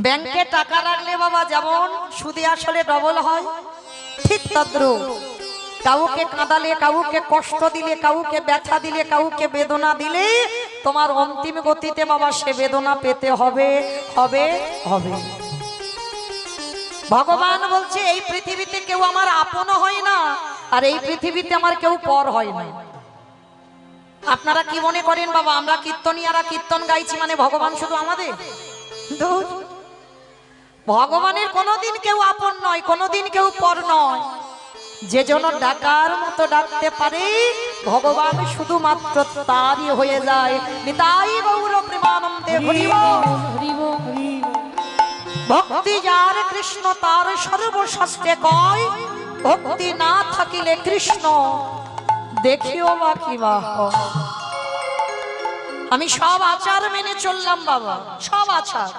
ব্যাংকে টাকা রাখলে বাবা যেমন সুদে আসলে ডবল হয়, ঠিক তদ্রুপ কাউকে কাঁদালে, কাউকে কষ্ট দিলে, কাউকে ব্যথা দিলে, কাউকে বেদনা দিলে তোমার অন্তিম গতিতে বাবা সে বেদনা পেতে হবে হবে হবে। ভগবান বলছে এই পৃথিবীতে কেউ আমার আপন হয় না, আর এই পৃথিবীতে আমার কেউ পর হয় না। আপনারা কি মনে করেন বাবা আমরা কীর্তনিয়ারা কীর্তন গাইছি মানে ভগবান শুধু আমাদের? ভগবানের কোনোদিন কেউ আপন নয়, কোনোদিন কেউ পর নয়। যে জন ডাকার মতো ডাকতে পারে ভগবান শুধুমাত্র তারই হয়ে যায়। নিতাই গৌর প্রেমানন্দে হরি বল। ভক্তি যার কৃষ্ণ তার সর্বশাস্ত্রে কয়, ভক্তি না থাকিলে কৃষ্ণ দেখিও বা কিবা। আমি সব আচার মেনে চললাম বাবা, সব আচার।